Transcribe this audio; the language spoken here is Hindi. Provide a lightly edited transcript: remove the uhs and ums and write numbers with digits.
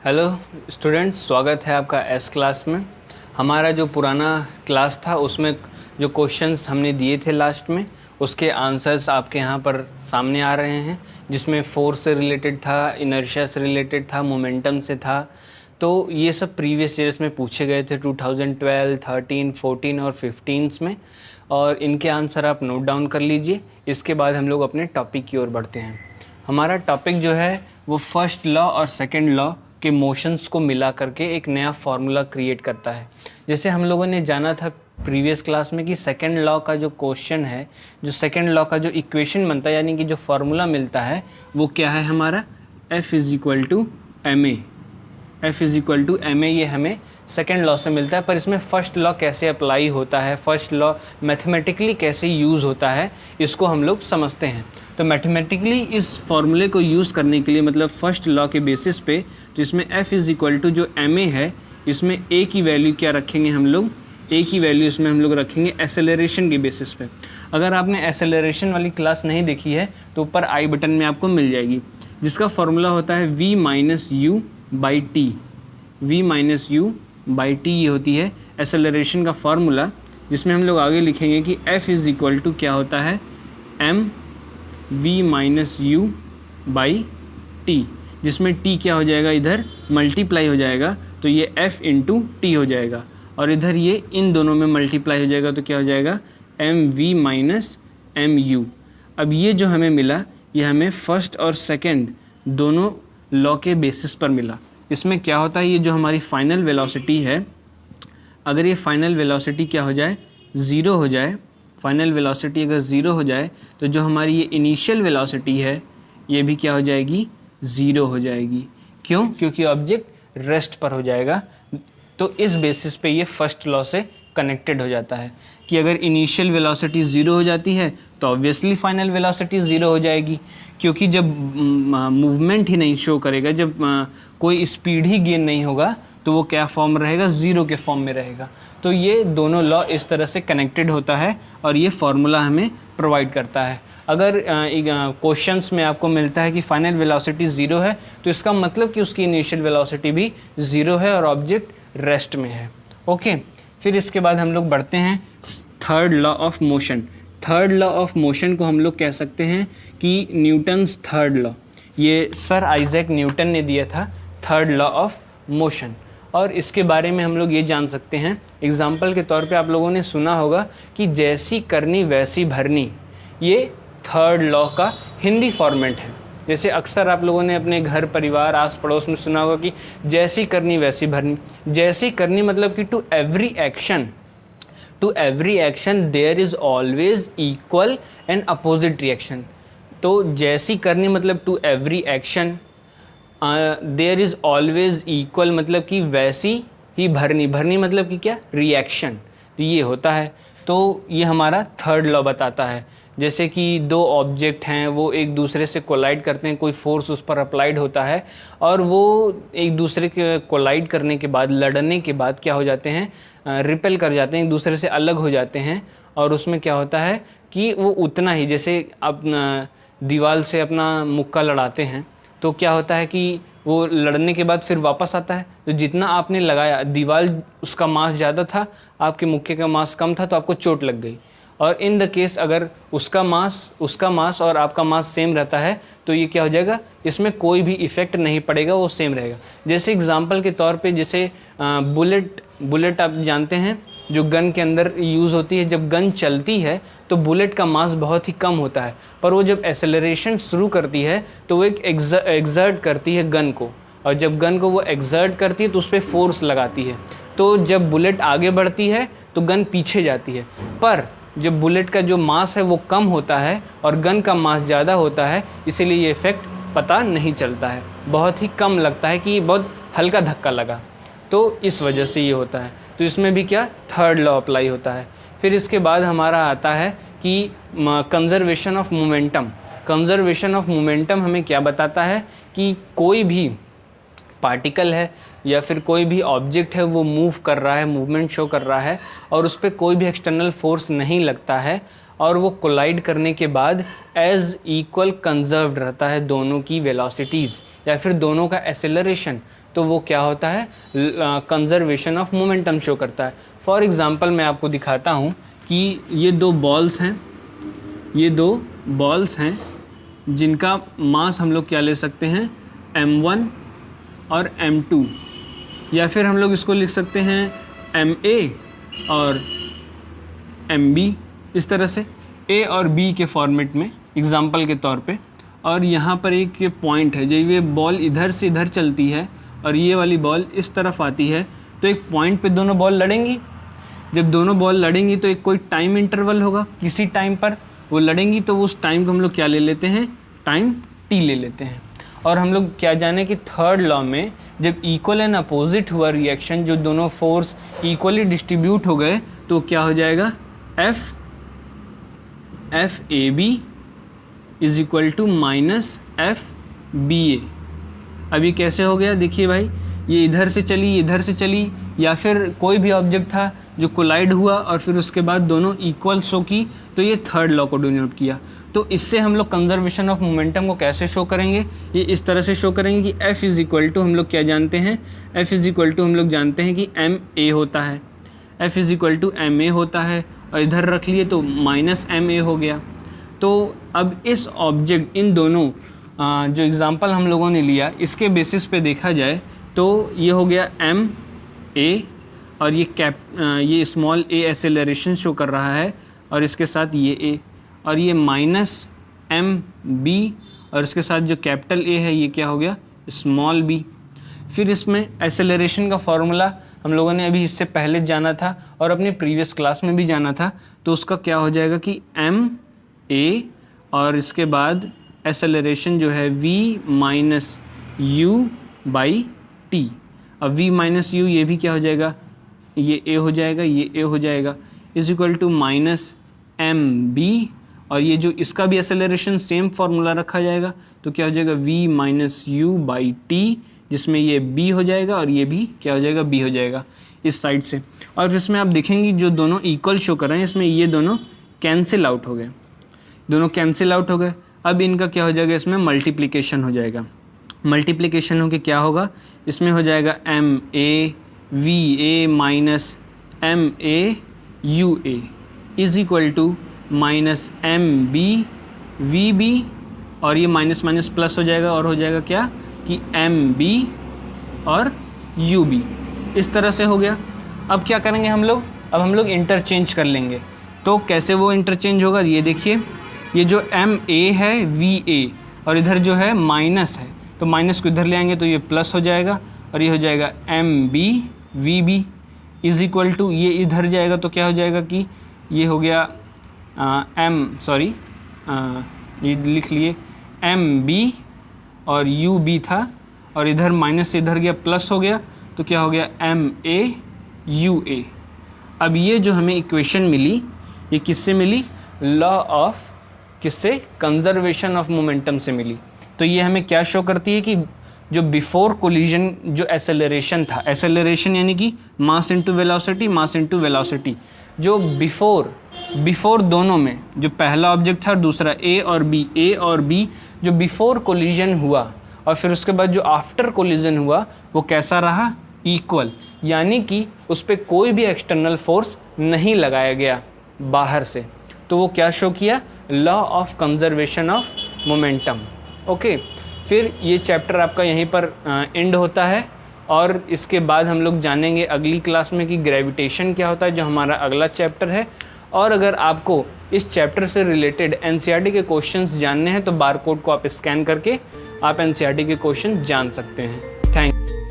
हेलो स्टूडेंट्स, स्वागत है आपका एस क्लास में। हमारा जो पुराना क्लास था उसमें जो क्वेश्चंस हमने दिए थे लास्ट में, उसके आंसर्स आपके यहाँ पर सामने आ रहे हैं, जिसमें फोर्स से रिलेटेड था, इनर्शिया से रिलेटेड था, मोमेंटम से था। तो ये सब प्रीवियस ईयर्स में पूछे गए थे 2012, 13, 14 और 15 में, और इनके आंसर आप नोट डाउन कर लीजिए। इसके बाद हम लोग अपने टॉपिक की ओर बढ़ते हैं। हमारा टॉपिक जो है वो फर्स्ट लॉ और सेकंड लॉ के मोशंस को मिला करके एक नया फार्मूला क्रिएट करता है। जैसे हम लोगों ने जाना था प्रीवियस क्लास में कि सेकंड लॉ का जो क्वेश्चन है, जो सेकंड लॉ का जो इक्वेशन बनता है, यानी कि जो फार्मूला मिलता है, वो क्या है हमारा F is equal to M A. F is equal to M A, ये हमें सेकेंड लॉ से मिलता है। पर इसमें फर्स्ट लॉ कैसे अप्लाई होता है, फर्स्ट लॉ मैथमेटिकली कैसे यूज़ होता है, इसको हम लोग समझते हैं। तो मैथमेटिकली इस फॉर्मूले को यूज़ करने के लिए, मतलब फर्स्ट लॉ के बेसिस पे, तो इसमें F इज़ इक्वल टू जो एम ए है, इसमें ए की वैल्यू क्या रखेंगे हम लोग, ए की वैल्यू इसमें हम लोग रखेंगे एसेलरेशन के बेसिस पे। अगर आपने एसेलरेशन वाली क्लास नहीं देखी है तो ऊपर आई बटन में आपको मिल जाएगी, जिसका फॉर्मूला होता है v minus you by T. v minus you by T ये होती है एसेलरेशन का फार्मूला, जिसमें हम लोग आगे लिखेंगे कि F इज़ इक्वल टू क्या होता है, m v minus you by T, जिसमें t क्या हो जाएगा, इधर मल्टीप्लाई हो जाएगा तो ये F इंटू टी हो जाएगा, और इधर ये इन दोनों में मल्टीप्लाई हो जाएगा तो क्या हो जाएगा, M V minus M U. अब ये जो हमें मिला, ये हमें फर्स्ट और सेकंड दोनों लॉ के बेसिस पर मिला। इसमें क्या होता है, ये जो हमारी फाइनल वेलोसिटी है, अगर ये फाइनल वेलोसिटी क्या हो जाए, ज़ीरो हो जाए, फाइनल वेलोसिटी अगर ज़ीरो हो जाए तो जो हमारी ये इनिशियल वेलोसिटी है ये भी क्या हो जाएगी, ज़ीरो हो जाएगी। क्यों? क्योंकि ऑब्जेक्ट रेस्ट पर हो जाएगा। तो इस बेसिस पे ये फर्स्ट लॉ से कनेक्टेड हो जाता है कि अगर इनिशियल वेलोसिटी ज़ीरो हो जाती है तो ऑब्वियसली फाइनल वेलोसिटी ज़ीरो हो जाएगी, क्योंकि जब मूवमेंट ही नहीं शो करेगा, जब कोई स्पीड ही गेन नहीं होगा, तो वो क्या फॉर्म रहेगा, ज़ीरो के फॉर्म में रहेगा। तो ये दोनों लॉ इस तरह से कनेक्टेड होता है और ये फार्मूला हमें प्रोवाइड करता है। अगर क्वेश्चंस में आपको मिलता है कि फाइनल वेलोसिटी ज़ीरो है, तो इसका मतलब कि उसकी इनिशियल वेलोसिटी भी ज़ीरो है और ऑब्जेक्ट रेस्ट में है। ओके, फिर इसके बाद हम लोग बढ़ते हैं third law of motion. Third law of motion को हम लोग कह सकते हैं कि न्यूटन्स थर्ड लॉ। ये सर आइजैक न्यूटन ने दिया था थर्ड लॉ ऑफ मोशन, और इसके बारे में हम लोग ये जान सकते हैं, एग्जाम्पल के तौर पे आप लोगों ने सुना होगा कि जैसी करनी वैसी भरनी, ये थर्ड लॉ का हिंदी फॉर्मेट है। जैसे अक्सर आप लोगों ने अपने घर परिवार आस पड़ोस में सुना होगा कि जैसी करनी वैसी भरनी। जैसी करनी मतलब कि to every action there is always equal and opposite reaction. तो जैसी करनी मतलब to every action, there is always equal मतलब कि वैसी ही भरनी। भरनी मतलब कि क्या, रिएक्शन। तो ये होता है। तो ये हमारा थर्ड लॉ बताता है। जैसे कि दो ऑब्जेक्ट हैं, वो एक दूसरे से कोलाइड करते हैं, कोई फोर्स उस पर अप्लाइड होता है, और वो एक दूसरे के कोलाइड करने के बाद, लड़ने के बाद क्या हो जाते हैं, रिपेल कर जाते हैं, एक दूसरे से अलग हो जाते हैं। और उसमें क्या होता है कि वो उतना ही, जैसे अपना दीवार से अपना मुक्का लड़ाते हैं, तो क्या होता है कि वो लड़ने के बाद फिर वापस आता है, तो जितना आपने लगाया, दीवार उसका मास ज़्यादा था, आपके मुक्के का मास कम था, तो आपको चोट लग गई। और इन द केस अगर उसका मास और आपका मास सेम रहता है, तो ये क्या हो जाएगा, इसमें कोई भी इफेक्ट नहीं पड़ेगा, वो सेम रहेगा। जैसे एग्जांपल के तौर पे, जैसे बुलेट आप जानते हैं, जो गन के अंदर यूज़ होती है। जब गन चलती है तो बुलेट का मास बहुत ही कम होता है, पर वो जब एक्सेलरेशन शुरू करती है तो वो एक एक्सर्ट करती है गन को, और जब गन को वो एक्सर्ट करती है तो उस पर फोर्स लगाती है। तो जब बुलेट आगे बढ़ती है तो गन पीछे जाती है, पर जब बुलेट का जो मास है वो कम होता है और गन का मास ज़्यादा होता है, इसीलिए ये इफ़ेक्ट पता नहीं चलता है, बहुत ही कम लगता है कि बहुत हल्का धक्का लगा। तो इस वजह से ये होता है। तो इसमें भी क्या, थर्ड लॉ अप्लाई होता है। फिर इसके बाद हमारा आता है कि conservation of momentum. Conservation of momentum हमें क्या बताता है कि कोई भी पार्टिकल है या फिर कोई भी ऑब्जेक्ट है, वो मूव कर रहा है, मूवमेंट शो कर रहा है, और उस पर कोई भी एक्सटर्नल फोर्स नहीं लगता है, और वो कोलाइड करने के बाद एज इक्वल कंजर्व्ड रहता है दोनों की वेलोसिटीज़, या फिर दोनों का एक्सेलरेशन तो वो क्या होता है, कंजर्वेशन ऑफ मोमेंटम शो करता है। फॉर एग्ज़ाम्पल मैं आपको दिखाता हूँ कि ये दो बॉल्स हैं जिनका मास हम लोग क्या ले सकते हैं, m1 और m2, या फिर हम लोग इसको लिख सकते हैं ma और mb, इस तरह से a और b के फॉर्मेट में एग्जाम्पल के तौर पे। और यहाँ पर एक ये पॉइंट है, जब ये बॉल इधर से इधर चलती है और ये वाली बॉल इस तरफ आती है, तो एक पॉइंट पे दोनों बॉल लड़ेंगी। जब दोनों बॉल लड़ेंगी तो एक कोई टाइम इंटरवल होगा, किसी टाइम पर वो लड़ेंगी, तो उस टाइम को हम लोग क्या ले लेते हैं, टाइम t ले लेते हैं। और हम लोग क्या जाने कि थर्ड लॉ में जब इक्वल एंड अपोजिट हुआ रिएक्शन, जो दोनों फोर्स इक्वली डिस्ट्रीब्यूट हो गए, तो क्या हो जाएगा, F A B is equal to minus F B A. अभी कैसे हो गया, देखिए भाई, ये इधर से चली, इधर से चली, या फिर कोई भी ऑब्जेक्ट था जो कोलाइड हुआ और फिर उसके बाद दोनों इक्वल शो की, तो ये थर्ड लॉ को डिनोट किया। तो इससे हम लोग कंजर्वेशन ऑफ मोमेंटम को कैसे शो करेंगे, ये इस तरह से शो करेंगे कि F इज़ इक्वल टू, हम लोग क्या जानते हैं, F इज़ इक्वल टू हम लोग जानते हैं कि एम ए होता है, F is equal to M A होता है, और इधर रख लिए तो माइनस एम ए हो गया। तो अब इस ऑब्जेक्ट, इन दोनों जो एग्ज़ाम्पल हम लोगों ने लिया, इसके बेसिस पे देखा जाए तो ये हो गया एम ए, और ये स्मॉल ए एक्सेलरेशन शो कर रहा है, और इसके साथ ये ए, और ये माइनस एम बी, और इसके साथ जो कैपिटल ए है ये क्या हो गया, स्मॉल बी। फिर इसमें एक्सेलरेशन का फॉर्मूला हम लोगों ने अभी इससे पहले जाना था और अपने प्रीवियस क्लास में भी जाना था, तो उसका क्या हो जाएगा कि एम ए, और इसके बाद एक्सेलरेशन जो है v minus you by T. अब v माइनस यू, ये भी क्या हो जाएगा, ये a हो जाएगा, ये a हो जाएगा, is equal to minus M B, और ये जो इसका भी एक्सेलरेशन सेम फार्मूला रखा जाएगा, तो क्या हो जाएगा v minus you by T, जिसमें ये b हो जाएगा और ये भी क्या हो जाएगा, b हो जाएगा इस साइड से। और इसमें आप देखेंगे जो दोनों इक्वल शो कर रहे हैं, इसमें ये दोनों कैंसिल आउट हो गए, दोनों कैंसिल आउट हो गए। अब इनका क्या हो जाएगा, इसमें मल्टीप्लिकेशन हो जाएगा। मल्टीप्लिकेशन हो के क्या होगा, इसमें हो जाएगा M A V A minus M A U A is equal to minus M B V B, और ये माइनस माइनस प्लस हो जाएगा, और हो जाएगा क्या कि एम बी और यू बी, इस तरह से हो गया। अब क्या करेंगे हम लोग, अब हम लोग इंटरचेंज कर लेंगे। तो कैसे वो इंटरचेंज होगा, ये देखिए, ये जो एम ए है वी ए, और इधर जो है माइनस है, तो माइनस को इधर ले आएंगे तो ये प्लस हो जाएगा, और ये हो जाएगा M B V B is equal to, ये इधर जाएगा तो क्या हो जाएगा कि ये हो गया ये लिख लिए एम बी और यू बी था, और इधर माइनस से इधर गया प्लस हो गया, तो क्या हो गया एम ए यू ए। अब ये जो हमें इक्वेशन मिली, ये किससे मिली, लॉ ऑफ किससे, कंजर्वेशन ऑफ मोमेंटम से मिली। तो ये हमें क्या शो करती है कि जो बिफोर कोलिजन जो एक्सेलरेशन था, एक्सेलरेशन यानी कि mass into velocity, mass into velocity, जो बिफोर दोनों में, जो पहला ऑब्जेक्ट था और दूसरा ए और बी जो बिफोर कोलिजन हुआ, और फिर उसके बाद जो आफ्टर कोलिजन हुआ वो कैसा रहा, इक्वल, यानी कि उस पर कोई भी एक्सटर्नल फोर्स नहीं लगाया गया बाहर से। तो वो क्या शो किया, law of conservation of momentum. Okay, फिर ये चैप्टर आपका यहीं पर एंड होता है, और इसके बाद हम लोग जानेंगे अगली क्लास में कि ग्रेविटेशन क्या होता है, जो हमारा अगला चैप्टर है। और अगर आपको इस चैप्टर से रिलेटेड एनसीईआरटी के क्वेश्चंस जानने हैं तो बारकोड को आप स्कैन करके आप एनसीईआरटी के क्वेश्चन जान सकते हैं। Thank you.